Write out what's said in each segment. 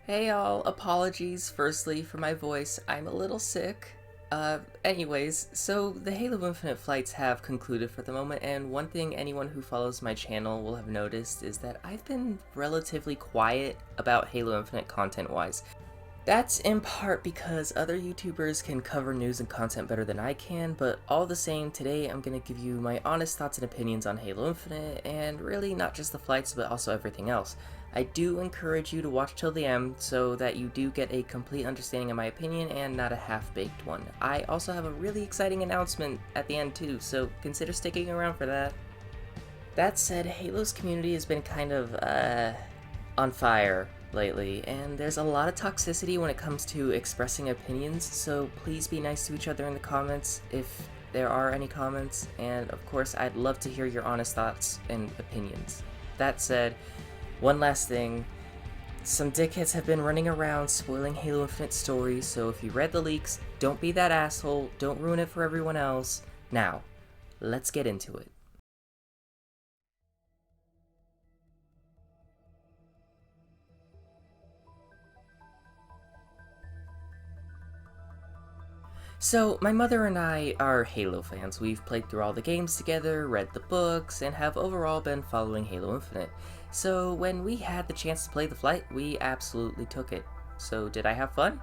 Hey y'all, apologies firstly for my voice, I'm a little sick. Anyways, so the Halo Infinite flights have concluded for the moment, and one thing anyone who follows my channel will have noticed is that I've been relatively quiet about Halo Infinite content-wise. That's in part because other YouTubers can cover news and content better than I can, but all the same, today I'm going to give you my honest thoughts and opinions on Halo Infinite, and really not just the flights, but also everything else. I do encourage you to watch till the end so that you do get a complete understanding of my opinion and not a half-baked one. I also have a really exciting announcement at the end too, so consider sticking around for that. That said, Halo's community has been kind of, on fire lately, and there's a lot of toxicity when it comes to expressing opinions, so please be nice to each other in the comments if there are any comments, and of course I'd love to hear your honest thoughts and opinions. That said, one last thing, some dickheads have been running around spoiling Halo Infinite stories, so if you read the leaks, don't be that asshole, don't ruin it for everyone else. Now, let's get into it. So, my mother and I are Halo fans. We've played through all the games together, read the books, and have overall been following Halo Infinite. So, when we had the chance to play the flight, we absolutely took it. So, did I have fun?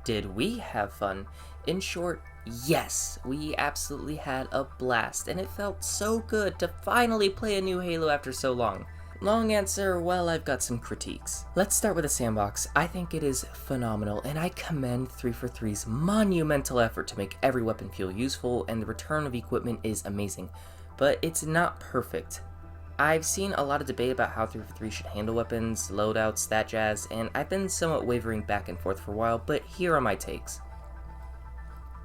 Did we have fun? In short, yes, we absolutely had a blast, and it felt so good to finally play a new Halo after so long. Long answer, well, I've got some critiques. Let's start with the Sandbox. I think it is phenomenal, and I commend 343's monumental effort to make every weapon feel useful, and the return of equipment is amazing. But it's not perfect. I've seen a lot of debate about how 343 should handle weapons, loadouts, that jazz, and I've been somewhat wavering back and forth for a while, but here are my takes.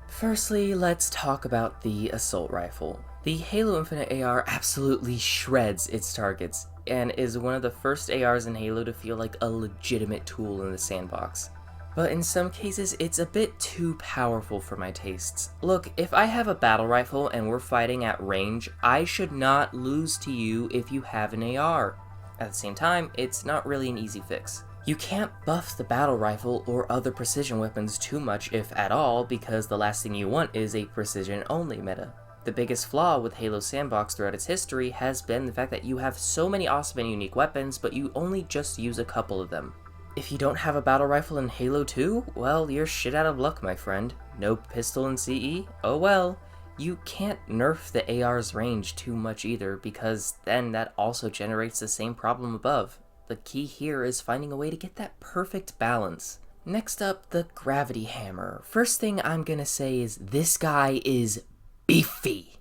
Firstly, let's talk about the assault rifle. The Halo Infinite AR absolutely shreds its targets, and is one of the first ARs in Halo to feel like a legitimate tool in the sandbox. But in some cases, it's a bit too powerful for my tastes. Look, if I have a battle rifle and we're fighting at range, I should not lose to you if you have an AR. At the same time, it's not really an easy fix. You can't buff the battle rifle or other precision weapons too much, if at all, because the last thing you want is a precision-only meta. The biggest flaw with Halo Sandbox throughout its history has been the fact that you have so many awesome and unique weapons, but you only just use a couple of them. If you don't have a battle rifle in Halo 2, well, you're shit out of luck, my friend. No pistol in CE? Oh well. You can't nerf the AR's range too much either, because then that also generates the same problem above. The key here is finding a way to get that perfect balance. Next up, the gravity hammer. First thing I'm gonna say is this guy is beefy.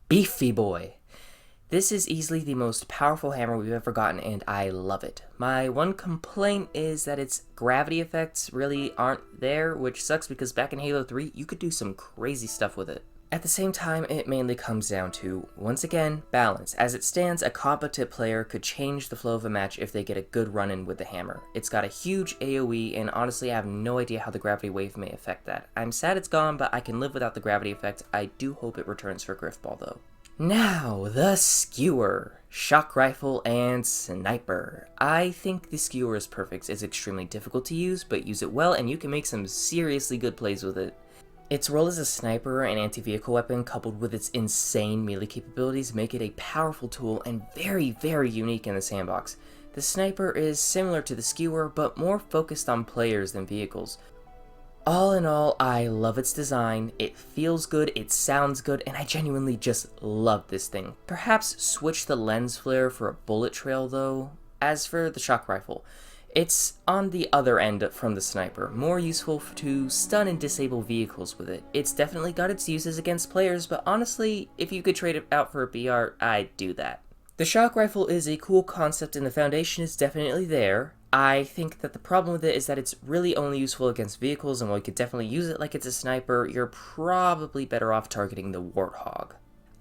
Beefy boy. This is easily the most powerful hammer we've ever gotten, and I love it. My one complaint is that its gravity effects really aren't there, which sucks because back in Halo 3, you could do some crazy stuff with it. At the same time, it mainly comes down to, once again, balance. As it stands, a competent player could change the flow of a match if they get a good run-in with the hammer. It's got a huge AoE, and honestly I have no idea how the gravity wave may affect that. I'm sad it's gone, but I can live without the gravity effect. I do hope it returns for Griffball though. Now, the skewer. Shock rifle and sniper. I think the skewer is perfect. It's extremely difficult to use, but use it well and you can make some seriously good plays with it. Its role as a sniper and anti-vehicle weapon, coupled with its insane melee capabilities, make it a powerful tool and very, very unique in the sandbox. The sniper is similar to the skewer, but more focused on players than vehicles. All in all, I love its design, it feels good, it sounds good, and I genuinely just love this thing. Perhaps switch the lens flare for a bullet trail though. As for the shock rifle, it's on the other end from the sniper, more useful to stun and disable vehicles with it. It's definitely got its uses against players, but honestly, if you could trade it out for a BR, I'd do that. The shock rifle is a cool concept and the foundation is definitely there. I think that the problem with it is that it's really only useful against vehicles, and while you could definitely use it like it's a sniper, you're probably better off targeting the Warthog.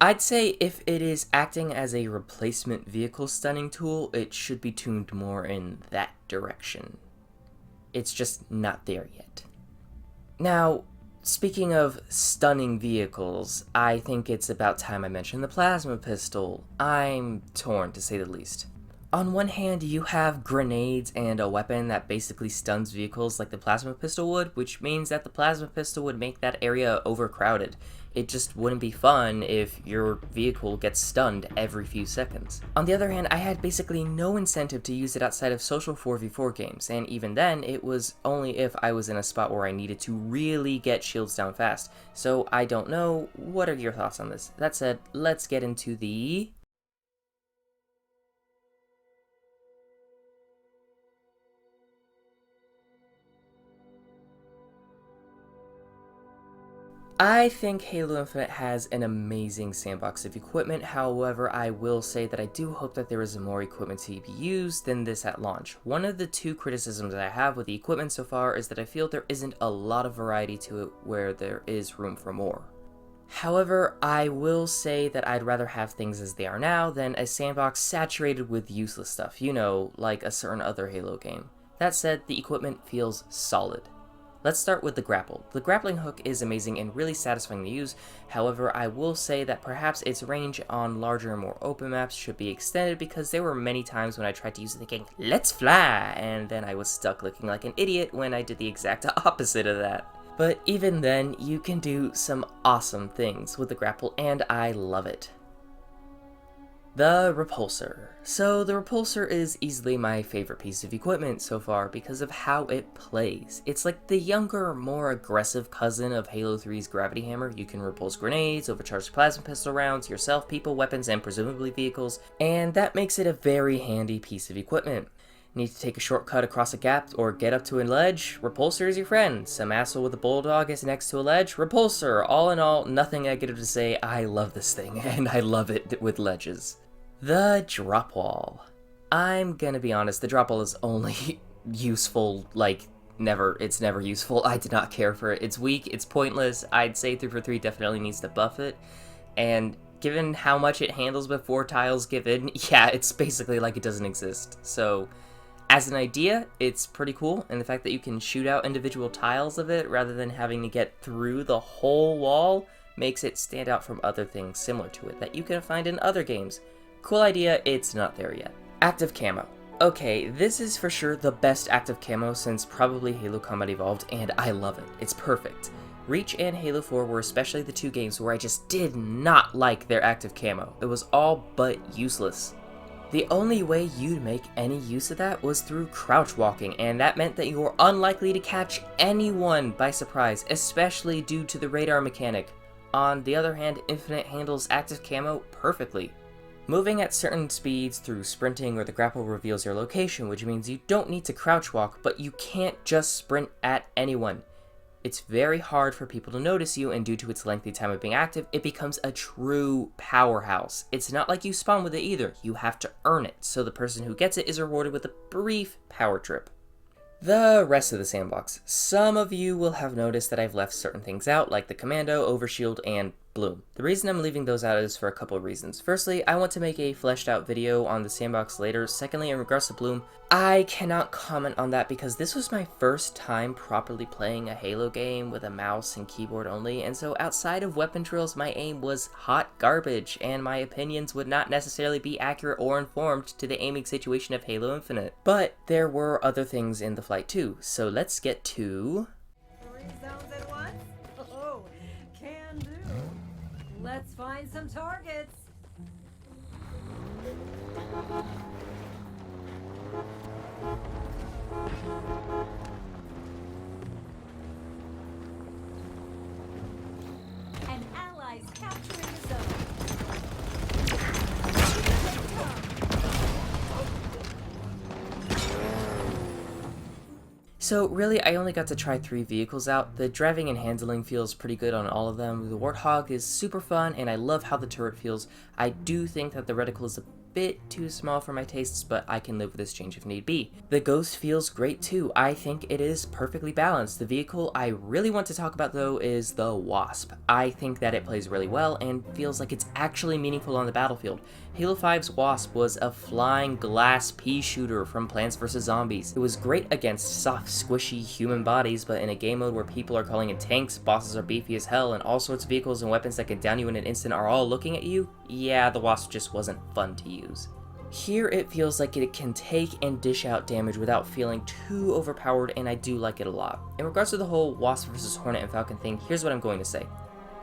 I'd say if it is acting as a replacement vehicle stunning tool, it should be tuned more in that direction. It's just not there yet. Now, speaking of stunning vehicles, I think it's about time I mention the plasma pistol. I'm torn, to say the least. On one hand, you have grenades and a weapon that basically stuns vehicles like the plasma pistol would, which means that the plasma pistol would make that area overcrowded. It just wouldn't be fun if your vehicle gets stunned every few seconds. On the other hand, I had basically no incentive to use it outside of social 4v4 games, and even then, it was only if I was in a spot where I needed to really get shields down fast. So I don't know, what are your thoughts on this? That said, let's get into the... I think Halo Infinite has an amazing sandbox of equipment, however I will say that I do hope that there is more equipment to be used than this at launch. One of the two criticisms that I have with the equipment so far is that I feel there isn't a lot of variety to it where there is room for more. However, I will say that I'd rather have things as they are now than a sandbox saturated with useless stuff, you know, like a certain other Halo game. That said, the equipment feels solid. Let's start with the grapple. The grappling hook is amazing and really satisfying to use, however I will say that perhaps its range on larger and more open maps should be extended because there were many times when I tried to use it thinking, let's fly, and then I was stuck looking like an idiot when I did the exact opposite of that. But even then, you can do some awesome things with the grapple and I love it. The repulsor. So the repulsor is easily my favorite piece of equipment so far because of how it plays. It's like the younger, more aggressive cousin of Halo 3's gravity hammer. You can repulse grenades, overcharged plasma pistol rounds, yourself, people, weapons, and presumably vehicles, and that makes it a very handy piece of equipment. Need to take a shortcut across a gap or get up to a ledge? Repulsor is your friend. Some asshole with a bulldog is next to a ledge? Repulsor. All in all, nothing negative to say. I love this thing, and I love it with ledges. The drop wall. I'm gonna be honest, the drop wall is only useful, it's never useful. I did not care for it. It's weak, it's pointless. I'd say 3 for 3 definitely needs to buff it, and given how much it handles before tiles give in, yeah, it's basically like it doesn't exist. So, as an idea, it's pretty cool, and the fact that you can shoot out individual tiles of it rather than having to get through the whole wall makes it stand out from other things similar to it that you can find in other games. Cool idea, it's not there yet. Active camo. Okay, this is for sure the best active camo since probably Halo Combat Evolved, and I love it. It's perfect. Reach and Halo 4 were especially the two games where I just did not like their active camo. It was all but useless. The only way you'd make any use of that was through crouch walking, and that meant that you were unlikely to catch anyone by surprise, especially due to the radar mechanic. On the other hand, Infinite handles active camo perfectly. Moving at certain speeds through sprinting or the grapple reveals your location, which means you don't need to crouch walk, but you can't just sprint at anyone. It's very hard for people to notice you, and due to its lengthy time of being active, it becomes a true powerhouse. It's not like you spawn with it either, you have to earn it, so the person who gets it is rewarded with a brief power trip. The rest of the sandbox. Some of you will have noticed that I've left certain things out, like the Commando, Overshield, and Bloom. The reason I'm leaving those out is for a couple of reasons. Firstly, I want to make a fleshed out video on the sandbox later. Secondly, in regards to Bloom, I cannot comment on that because this was my first time properly playing a Halo game with a mouse and keyboard only, and so outside of weapon drills, my aim was hot garbage, and my opinions would not necessarily be accurate or informed to the aiming situation of Halo Infinite. But there were other things in the flight too, so let's get to... 3 zones at once? Oh, can do. Let's find some targets. An ally's capturing the zone. So really, I only got to try 3 vehicles out. The driving and handling feels pretty good on all of them. The Warthog is super fun, and I love how the turret feels. I do think that the reticle is a bit too small for my tastes, but I can live with this change if need be. The Ghost feels great too. I think it is perfectly balanced. The vehicle I really want to talk about though is the Wasp. I think that it plays really well and feels like it's actually meaningful on the battlefield. Halo 5's Wasp was a flying glass pea shooter from Plants vs. Zombies. It was great against soft, squishy human bodies, but in a game mode where people are calling in tanks, bosses are beefy as hell, and all sorts of vehicles and weapons that can down you in an instant are all looking at you, yeah, the Wasp just wasn't fun to use. Here it feels like it can take and dish out damage without feeling too overpowered, and I do like it a lot. In regards to the whole Wasp versus Hornet and Falcon thing, here's what I'm going to say.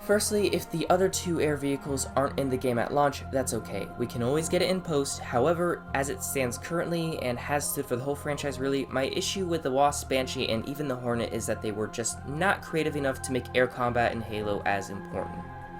Firstly, if the other two air vehicles aren't in the game at launch, that's okay. We can always get it in post. However, as it stands currently, and has stood for the whole franchise really, my issue with the Wasp, Banshee, and even the Hornet is that they were just not creative enough to make air combat in Halo as important.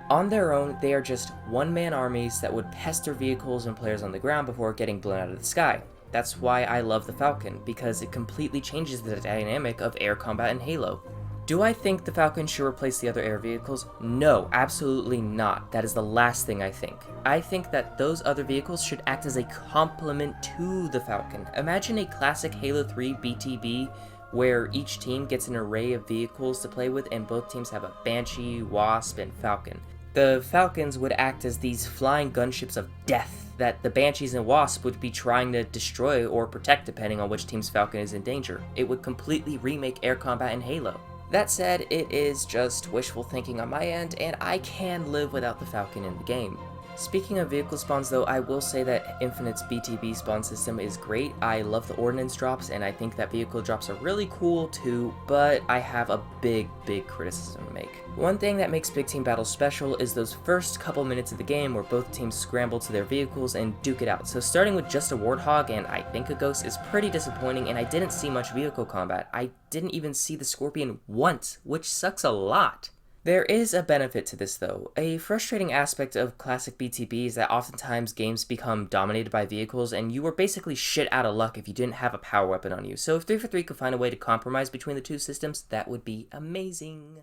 On their own, they are just one-man armies that would pester vehicles and players on the ground before getting blown out of the sky. That's why I love the Falcon, because it completely changes the dynamic of air combat in Halo. Do I think the Falcon should replace the other air vehicles? No, absolutely not. That is the last thing I think. I think that those other vehicles should act as a complement to the Falcon. Imagine a classic Halo 3 BTB where each team gets an array of vehicles to play with and both teams have a Banshee, Wasp, and Falcon. The Falcons would act as these flying gunships of death that the Banshees and Wasp would be trying to destroy or protect depending on which team's Falcon is in danger. It would completely remake air combat in Halo. That said, it is just wishful thinking on my end, and I can live without the Falcon in the game. Speaking of vehicle spawns though, I will say that Infinite's BTB spawn system is great. I love the ordnance drops, and I think that vehicle drops are really cool too, but I have a big criticism to make. One thing that makes Big Team Battles special is those first couple minutes of the game where both teams scramble to their vehicles and duke it out. So starting with just a Warthog and I think a Ghost is pretty disappointing, and I didn't see much vehicle combat. I didn't even see the Scorpion once, which sucks a lot. There is a benefit to this though. A frustrating aspect of classic BTB is that oftentimes games become dominated by vehicles and you were basically shit out of luck if you didn't have a power weapon on you. So if 343 could find a way to compromise between the two systems, that would be amazing.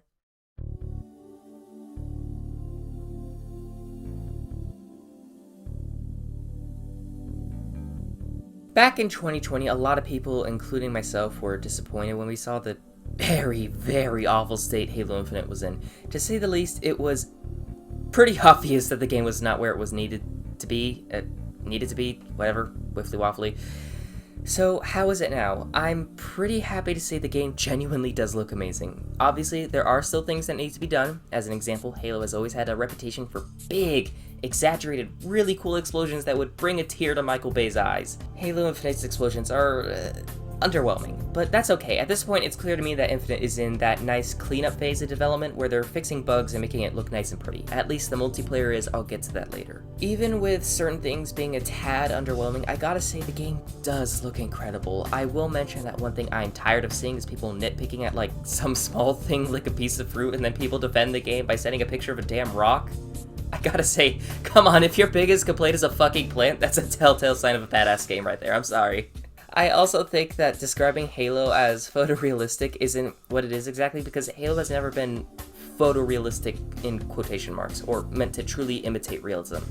Back in 2020, a lot of people, including myself, were disappointed when we saw the very awful state Halo Infinite was in. To say the least, it was pretty obvious that the game was not where it was needed to be, whatever, wiffly waffly. So how is it now? I'm pretty happy to say the game genuinely does look amazing. Obviously, there are still things that need to be done. As an example, Halo has always had a reputation for big, exaggerated, really cool explosions that would bring a tear to Michael Bay's eyes. Halo Infinite's explosions are underwhelming, but that's okay. At this point, it's clear to me that Infinite is in that nice cleanup phase of development where they're fixing bugs and making it look nice and pretty. At least the multiplayer is. I'll get to that later. Even with certain things being a tad underwhelming, I gotta say the game does look incredible. I will mention that one thing I'm tired of seeing is people nitpicking at like some small thing like a piece of fruit and then people defend the game by sending a picture of a damn rock. I gotta say, come on, if your biggest complaint is a fucking plant, that's a telltale sign of a badass game right there. I'm sorry. I also think that describing Halo as photorealistic isn't what it is exactly, because Halo has never been photorealistic in quotation marks, or meant to truly imitate realism.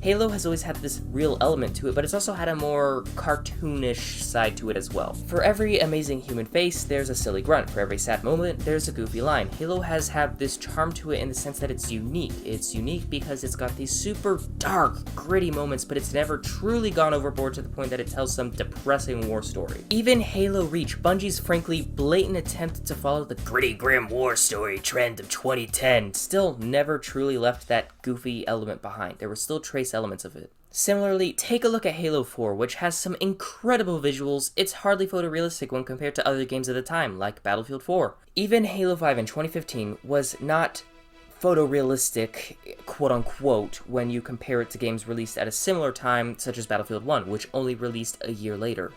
Halo has always had this real element to it, but it's also had a more cartoonish side to it as well. For every amazing human face, there's a silly grunt. For every sad moment, there's a goofy line. Halo has had this charm to it in the sense that it's unique. It's unique because it's got these super dark, gritty moments, but it's never truly gone overboard to the point that it tells some depressing war story. Even Halo Reach, Bungie's frankly blatant attempt to follow the gritty, grim war story trend of 2010, still never truly left that goofy element behind. There were still trace elements of it. Similarly, take a look at Halo 4, which has some incredible visuals. It's hardly photorealistic when compared to other games of the time, like Battlefield 4. Even Halo 5 in 2015 was not photorealistic, quote-unquote, when you compare it to games released at a similar time, such as Battlefield 1, which only released a year later.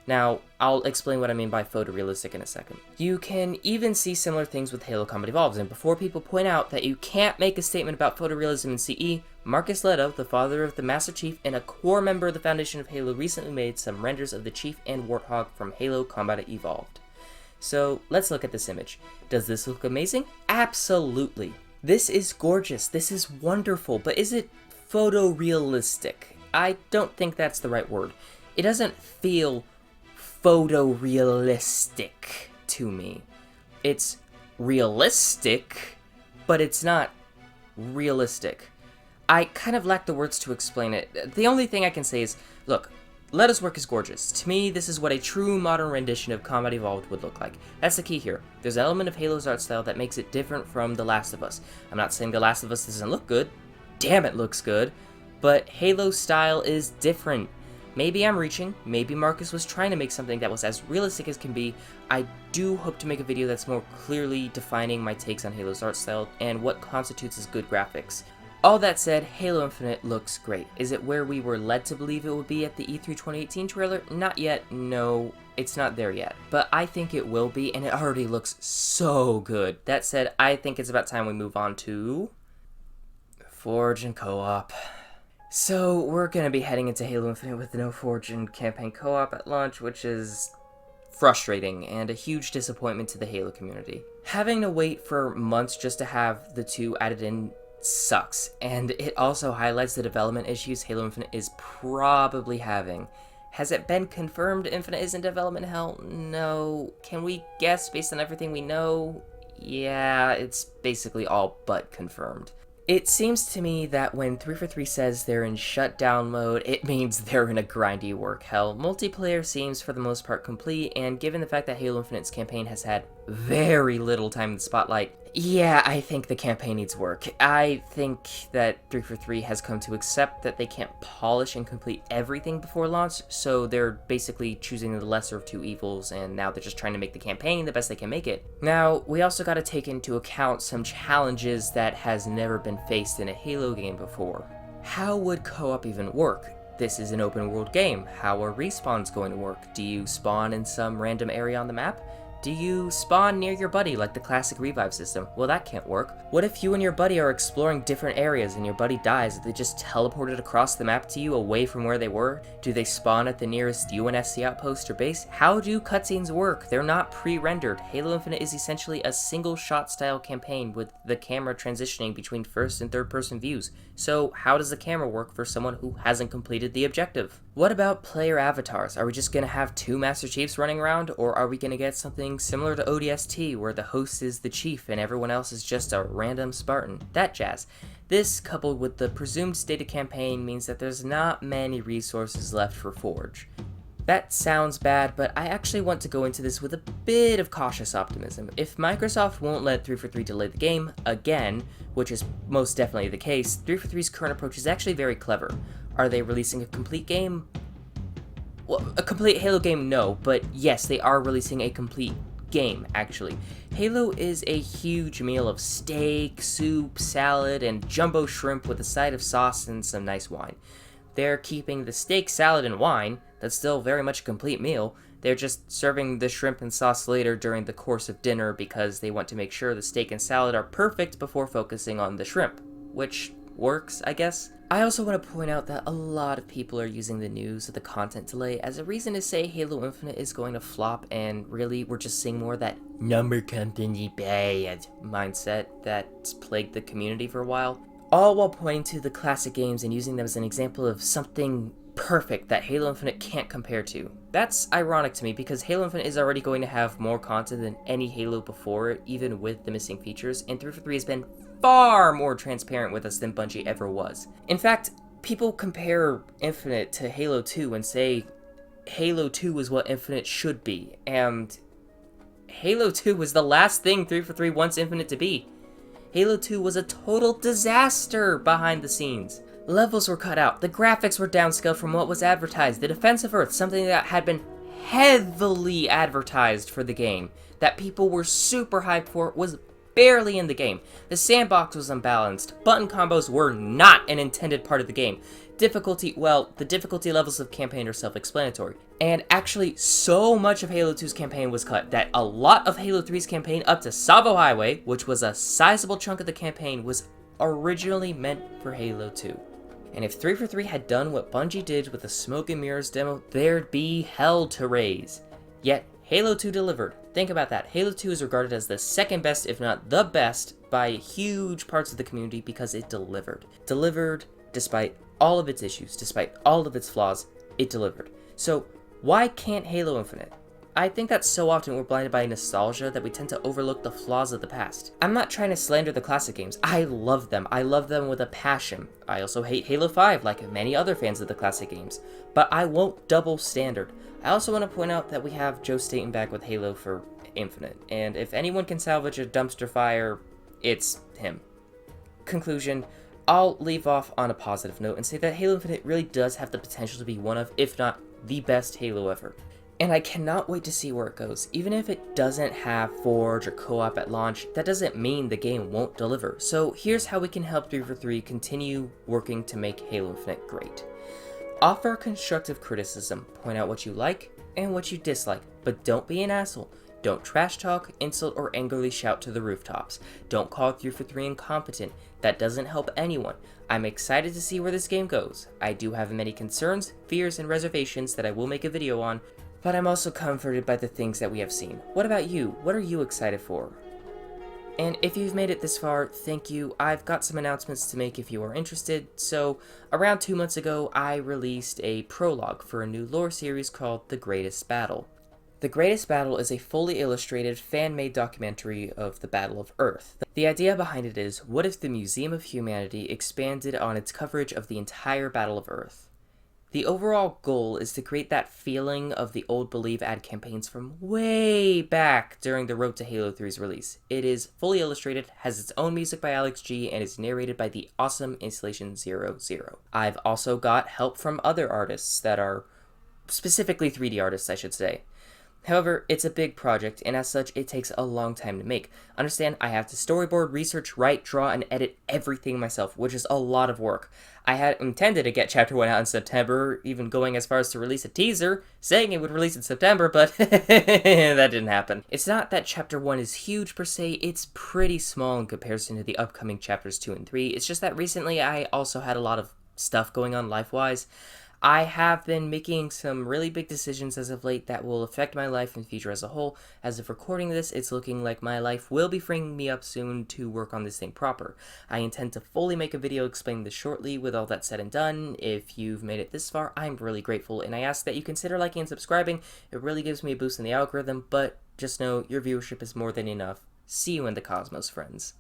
Now, I'll explain what I mean by photorealistic in a second. You can even see similar things with Halo Combat Evolved, and before people point out that you can't make a statement about photorealism in CE, Marcus Leto, the father of the Master Chief and a core member of the Foundation of Halo, recently made some renders of the Chief and Warthog from Halo Combat Evolved. So, let's look at this image. Does this look amazing? Absolutely. This is gorgeous, this is wonderful, but is it photorealistic? I don't think that's the right word. It doesn't feel photorealistic to me. It's realistic, but it's not realistic. I kind of lack the words to explain it. The only thing I can say is, look, Leto's work is gorgeous. To me, this is what a true modern rendition of Combat Evolved would look like. That's the key here. There's an element of Halo's art style that makes it different from The Last of Us. I'm not saying The Last of Us doesn't look good. Damn, it looks good. But Halo's style is different. Maybe I'm reaching, maybe Marcus was trying to make something that was as realistic as can be. I do hope to make a video that's more clearly defining my takes on Halo's art style and what constitutes as good graphics. All that said, Halo Infinite looks great. Is it where we were led to believe it would be at the E3 2018 trailer? Not yet, no, it's not there yet. But I think it will be, and it already looks so good. That said, I think it's about time we move on to Forge and Co-op. So, we're gonna be heading into Halo Infinite with no Forge and campaign co-op at launch, which is frustrating and a huge disappointment to the Halo community. Having to wait for months just to have the two added in sucks, and it also highlights the development issues Halo Infinite is probably having. Has it been confirmed Infinite is in development hell? No. Can we guess based on everything we know? Yeah, it's basically all but confirmed. It seems to me that when 343 says they're in shutdown mode, it means they're in a grindy work hell. Multiplayer seems for the most part complete, and given the fact that Halo Infinite's campaign has had very little time in the spotlight, yeah, I think the campaign needs work. I think that 343 has come to accept that they can't polish and complete everything before launch, so they're basically choosing the lesser of two evils, and now they're just trying to make the campaign the best they can make it. Now, we also gotta take into account some challenges that has never been faced in a Halo game before. How would co-op even work? This is an open world game. How are respawns going to work? Do you spawn in some random area on the map? Do you spawn near your buddy like the classic revive system? Well, that can't work. What if you and your buddy are exploring different areas and your buddy dies? They just teleported across the map to you away from where they were? Do they spawn at the nearest UNSC outpost or base? How do cutscenes work? They're not pre-rendered. Halo Infinite is essentially a single shot style campaign with the camera transitioning between first and third person views. So how does the camera work for someone who hasn't completed the objective? What about player avatars? Are we just gonna have two Master Chiefs running around, or are we gonna get something similar to ODST where the host is the chief and everyone else is just a random Spartan? That jazz. This, coupled with the presumed stated campaign, means that there's not many resources left for Forge. That sounds bad, but I actually want to go into this with a bit of cautious optimism. If Microsoft won't let 343 delay the game again, which is most definitely the case, 343's current approach is actually very clever. Are they releasing a complete game? Well, a complete Halo game, no, but yes, they are releasing a complete game, actually. Halo is a huge meal of steak, soup, salad, and jumbo shrimp with a side of sauce and some nice wine. They're keeping the steak, salad, and wine, that's still very much a complete meal. They're just serving the shrimp and sauce later during the course of dinner because they want to make sure the steak and salad are perfect before focusing on the shrimp, which works, I guess. I also want to point out that a lot of people are using the news of the content delay as a reason to say Halo Infinite is going to flop, and really we're just seeing more of that number company bad mindset that's plagued the community for a while. All while pointing to the classic games and using them as an example of something perfect that Halo Infinite can't compare to. That's ironic to me because Halo Infinite is already going to have more content than any Halo before it, even with the missing features, and 343 has been far more transparent with us than Bungie ever was. In fact, people compare Infinite to Halo 2 and say Halo 2 is what Infinite should be, and Halo 2 was the last thing 343 wants Infinite to be. Halo 2 was a total disaster behind the scenes. Levels were cut out, the graphics were downscaled from what was advertised, the Defense of Earth, something that had been heavily advertised for the game, that people were super hyped for, was barely in the game. The sandbox was unbalanced, button combos were not an intended part of the game. Difficulty, well, the difficulty levels of campaign are self-explanatory. And actually, so much of Halo 2's campaign was cut that a lot of Halo 3's campaign up to Savo Highway, which was a sizable chunk of the campaign, was originally meant for Halo 2. And if 343 had done what Bungie did with the Smoke and Mirrors demo, there'd be hell to raise. Yet, Halo 2 delivered. Think about that. Halo 2 is regarded as the second best, if not the best, by huge parts of the community because it delivered. Delivered despite all of its issues, despite all of its flaws, it delivered. So, why can't Halo Infinite? I think that so often we're blinded by nostalgia that we tend to overlook the flaws of the past. I'm not trying to slander the classic games. I love them. I love them with a passion. I also hate Halo 5 like many other fans of the classic games. But I won't double standard. I also want to point out that we have Joe Staten back with Halo for Infinite. And if anyone can salvage a dumpster fire, it's him. Conclusion. I'll leave off on a positive note and say that Halo Infinite really does have the potential to be one of, if not the best Halo ever. And I cannot wait to see where it goes. Even if it doesn't have Forge or co-op at launch, that doesn't mean the game won't deliver. So here's how we can help 343 continue working to make Halo Infinite great. Offer constructive criticism, point out what you like and what you dislike, but don't be an asshole. Don't trash talk, insult, or angrily shout to the rooftops. Don't call 343 incompetent. That doesn't help anyone. I'm excited to see where this game goes. I do have many concerns, fears, and reservations that I will make a video on, but I'm also comforted by the things that we have seen. What about you? What are you excited for? And if you've made it this far, thank you. I've got some announcements to make if you are interested. So, around 2 months ago, I released a prologue for a new lore series called The Greatest Battle. The Greatest Battle is a fully illustrated, fan-made documentary of the Battle of Earth. The idea behind it is, what if the Museum of Humanity expanded on its coverage of the entire Battle of Earth? The overall goal is to create that feeling of the old Believe ad campaigns from way back during the Road to Halo 3's release. It is fully illustrated, has its own music by Alex G, and is narrated by the awesome Installation 00. I've also got help from other artists that are specifically 3D artists, I should say. However, it's a big project, and as such, it takes a long time to make. Understand, I have to storyboard, research, write, draw, and edit everything myself, which is a lot of work. I had intended to get Chapter 1 out in September, even going as far as to release a teaser, saying it would release in September, but that didn't happen. It's not that Chapter 1 is huge per se, it's pretty small in comparison to the upcoming Chapters 2 and 3. It's just that recently I also had a lot of stuff going on life-wise. I have been making some really big decisions as of late that will affect my life and future as a whole. As of recording this, it's looking like my life will be freeing me up soon to work on this thing proper. I intend to fully make a video explaining this shortly. With all that said and done, if you've made it this far, I'm really grateful, and I ask that you consider liking and subscribing. It really gives me a boost in the algorithm, but just know your viewership is more than enough. See you in the cosmos, friends.